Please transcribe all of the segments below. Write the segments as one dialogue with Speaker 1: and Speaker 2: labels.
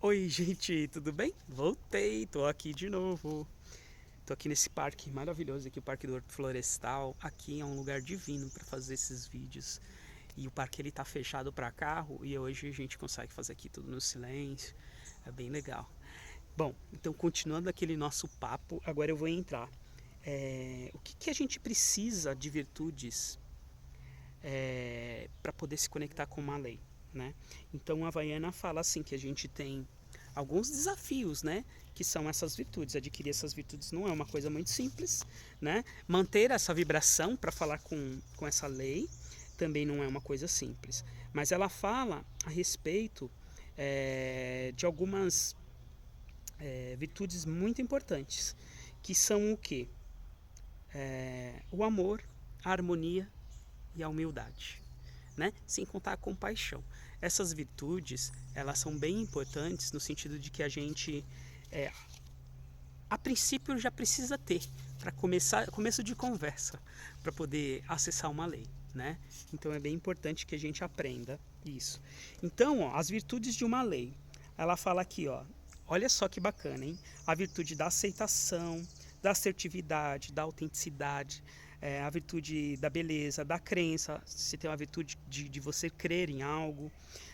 Speaker 1: Oi, gente, tudo bem? Voltei, tô aqui de novo. Tô aqui nesse parque maravilhoso aqui, o Parque do Horto Florestal. Aqui é um lugar divino para fazer esses vídeos. E o parque ele tá fechado para carro e hoje a gente consegue fazer aqui tudo no silêncio. É bem legal. Bom, então continuando aquele nosso papo, agora eu vou entrar. O que a gente precisa de virtudes para poder se conectar com uma lei, né? Então a Havaiana fala assim que a gente tem alguns desafios, né? Que são essas virtudes. Adquirir essas virtudes não é uma coisa muito simples, né? Manter essa vibração para falar com essa lei também não é uma coisa simples. Mas ela fala a respeito de algumas virtudes muito importantes, que são o que? O amor, a harmonia e a humildade, né? Sem contar a compaixão. Essas virtudes, elas são bem importantes no sentido de que a gente, é, a princípio, já precisa ter para começo de conversa, para poder acessar uma lei, né? Então é bem importante que a gente aprenda isso. Então, ó, as virtudes de uma lei. Ela fala aqui, ó, olha só que bacana, hein? A virtude da aceitação, da assertividade, da autenticidade, a virtude da beleza, da crença, se tem uma virtude de você crer em algo,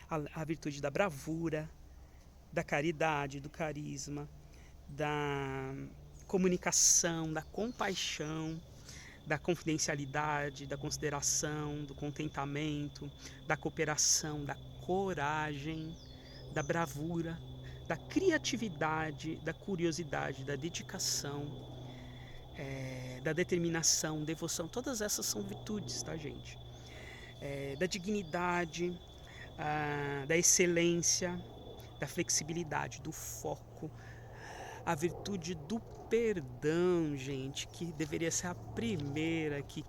Speaker 1: a virtude da bravura, da caridade, do carisma, da comunicação, da compaixão, da confidencialidade, da consideração, do contentamento, da cooperação, da coragem, da bravura, da criatividade, da curiosidade, da dedicação, da determinação, devoção. Todas essas são virtudes, tá, gente? Da dignidade, da excelência, da flexibilidade, do foco, a virtude do perdão, gente, que deveria ser a primeira que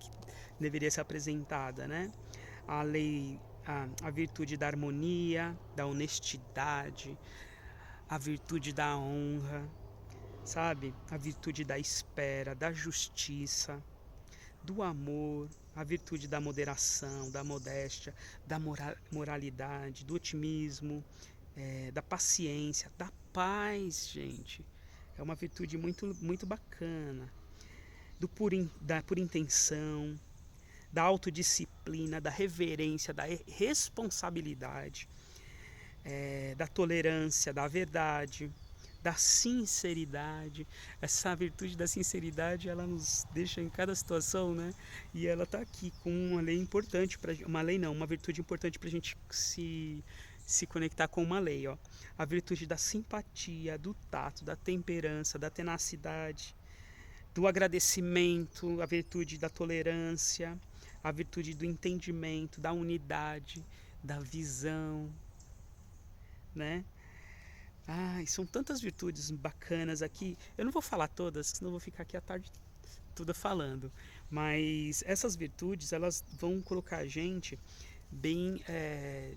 Speaker 1: deveria ser apresentada, né? A lei, a virtude da harmonia, da honestidade, a virtude da honra, sabe? A virtude da espera, da justiça, do amor, a virtude da moderação, da modéstia, da moralidade, do otimismo, da paciência, da paz, gente. É uma virtude muito bacana. Da pura intenção, da autodisciplina, da reverência, da responsabilidade, da tolerância, da verdade, da sinceridade. Essa virtude da sinceridade, ela nos deixa em cada situação, né? E ela tá aqui com uma lei importante para uma lei não, uma virtude importante para a gente se conectar com uma lei, ó. A virtude da simpatia, do tato, da temperança, da tenacidade, do agradecimento, a virtude da tolerância, a virtude do entendimento, da unidade, da visão, né? Ai, são tantas virtudes bacanas aqui. Eu não vou falar todas, senão eu vou ficar aqui a tarde toda falando. Mas essas virtudes, elas vão colocar a gente bem,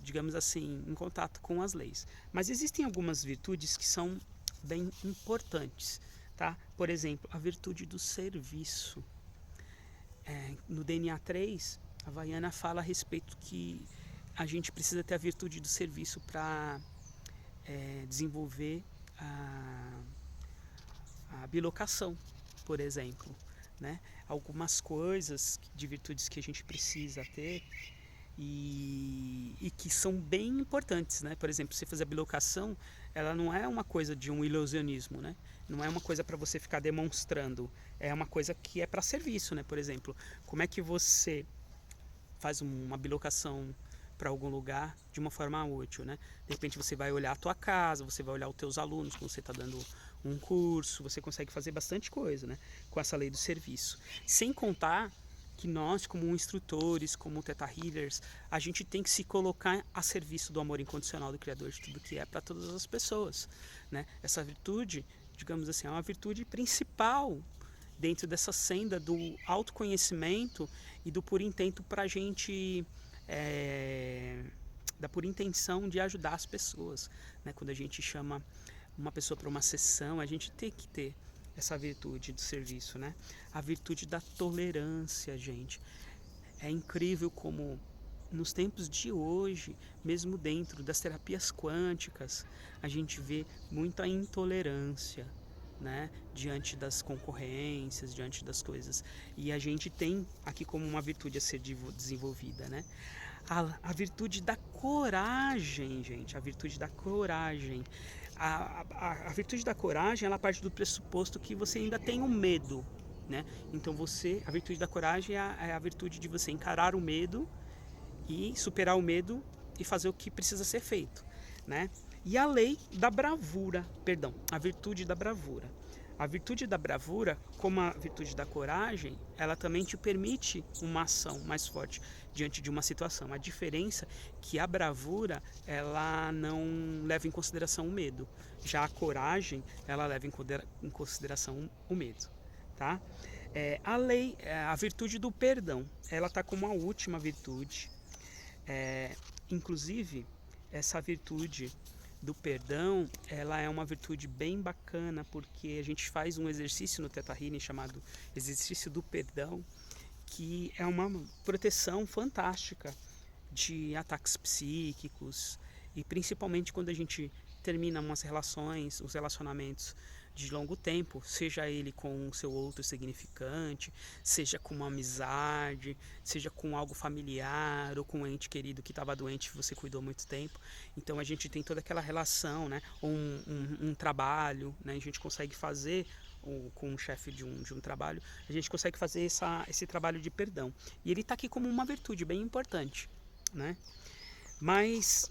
Speaker 1: digamos assim, em contato com as leis. Mas existem algumas virtudes que são bem importantes, tá? Por exemplo, a virtude do serviço. No DNA 3, a Havaiana fala a respeito que a gente precisa ter a virtude do serviço para desenvolver a bilocação, por exemplo, né? Algumas coisas de virtudes que a gente precisa ter e que são bem importantes, né? Por exemplo, você fazer a bilocação, ela não é uma coisa de um ilusionismo, né? Não é uma coisa para você ficar demonstrando, é uma coisa que é para serviço, né? Por exemplo, como é que você faz uma bilocação para algum lugar de uma forma útil, né? De repente você vai olhar a tua casa, você vai olhar os teus alunos quando você está dando um curso, você consegue fazer bastante coisa, né? Com essa lei do serviço. Sem contar que nós, como instrutores, como Theta Healers, a gente tem que se colocar a serviço do amor incondicional do Criador de tudo que é para todas as pessoas, né? Essa virtude, digamos assim, é uma virtude principal dentro dessa senda do autoconhecimento e do puro intento para a gente da pura intenção de ajudar as pessoas, né? Quando a gente chama uma pessoa para uma sessão, a gente tem que ter essa virtude do serviço, né? A virtude da tolerância, gente. É incrível como nos tempos de hoje, mesmo dentro das terapias quânticas, a gente vê muita intolerância, né, diante das concorrências, diante das coisas. E a gente tem aqui como uma virtude a ser desenvolvida, né? A virtude da coragem, gente, a virtude da coragem. A virtude da coragem, ela parte do pressuposto que você ainda tem um medo, né? Então a virtude da coragem é a virtude de você encarar o medo e superar o medo e fazer o que precisa ser feito, né? E a lei da bravura, perdão, a virtude da bravura. A virtude da bravura, como a virtude da coragem, ela também te permite uma ação mais forte diante de uma situação. A diferença é que a bravura, ela não leva em consideração o medo. Já a coragem, ela leva em consideração o medo, tá? A virtude do perdão, ela está como a última virtude. Inclusive, essa virtude do perdão, ela é uma virtude bem bacana, porque a gente faz um exercício no Theta Healing chamado exercício do perdão, que é uma proteção fantástica de ataques psíquicos, e principalmente quando a gente termina umas relações, os relacionamentos de longo tempo, seja ele com o seu outro significante, seja com uma amizade, seja com algo familiar ou com um ente querido que estava doente e você cuidou há muito tempo. Então a gente tem toda aquela relação, né? Um trabalho, né? A gente consegue fazer com um chefe de um trabalho, a gente consegue fazer esse trabalho de perdão. E ele está aqui como uma virtude bem importante, né? Mas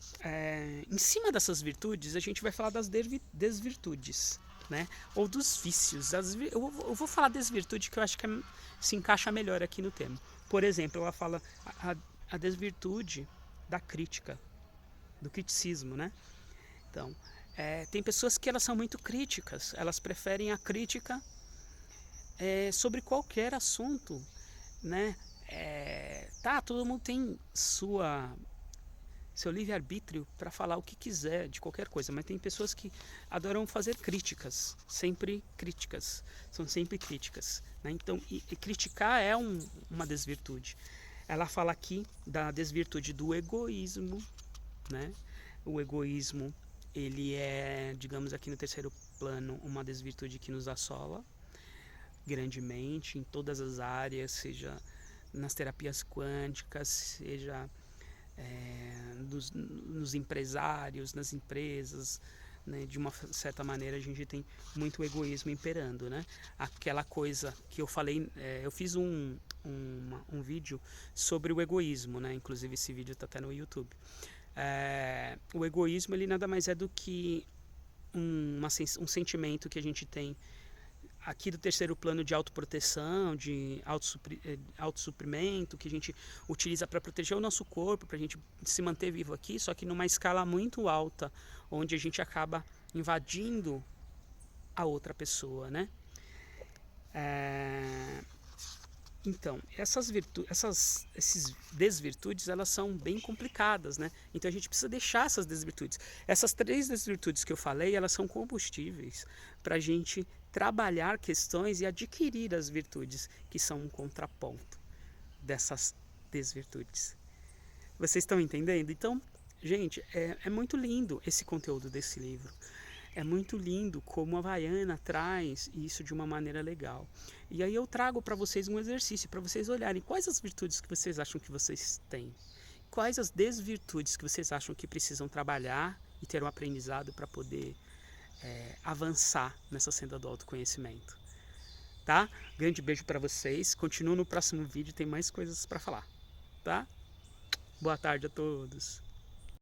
Speaker 1: em cima dessas virtudes a gente vai falar das desvirtudes, né? Ou dos vícios. Eu vou falar desvirtude que eu acho que se encaixa melhor aqui no tema. Por exemplo, ela fala a desvirtude da crítica, do criticismo, né? Então, tem pessoas que elas são muito críticas, elas preferem a crítica sobre qualquer assunto, né? Todo mundo tem seu livre-arbítrio para falar o que quiser de qualquer coisa, mas tem pessoas que adoram fazer críticas, são sempre críticas, né? Então, e criticar é uma desvirtude. Ela fala aqui da desvirtude do egoísmo, né? O egoísmo, ele é, digamos aqui no terceiro plano, uma desvirtude que nos assola grandemente em todas as áreas, seja nas terapias quânticas, seja nos empresários, nas empresas, né? De uma certa maneira a gente tem muito egoísmo imperando, né? Aquela coisa que eu falei, eu fiz um vídeo sobre o egoísmo, né? Inclusive esse vídeo está até no YouTube. O egoísmo, ele nada mais é do que um sentimento que a gente tem aqui do terceiro plano de autoproteção, de autossuprimento, que a gente utiliza para proteger o nosso corpo, para a gente se manter vivo aqui, só que numa escala muito alta, onde a gente acaba invadindo a outra pessoa, né? Então, essas desvirtudes, elas são bem complicadas, né? Então a gente precisa deixar essas desvirtudes. Essas 3 desvirtudes que eu falei, elas são combustíveis para a gente trabalhar questões e adquirir as virtudes, que são um contraponto dessas desvirtudes. Vocês estão entendendo? Então, gente, é muito lindo esse conteúdo desse livro. É muito lindo como a Havaiana traz isso de uma maneira legal. E aí eu trago para vocês um exercício, para vocês olharem quais as virtudes que vocês acham que vocês têm. Quais as desvirtudes que vocês acham que precisam trabalhar e ter um aprendizado para poder avançar nessa senda do autoconhecimento. Tá? Grande beijo para vocês. Continuo no próximo vídeo, tem mais coisas para falar. Tá? Boa tarde a todos.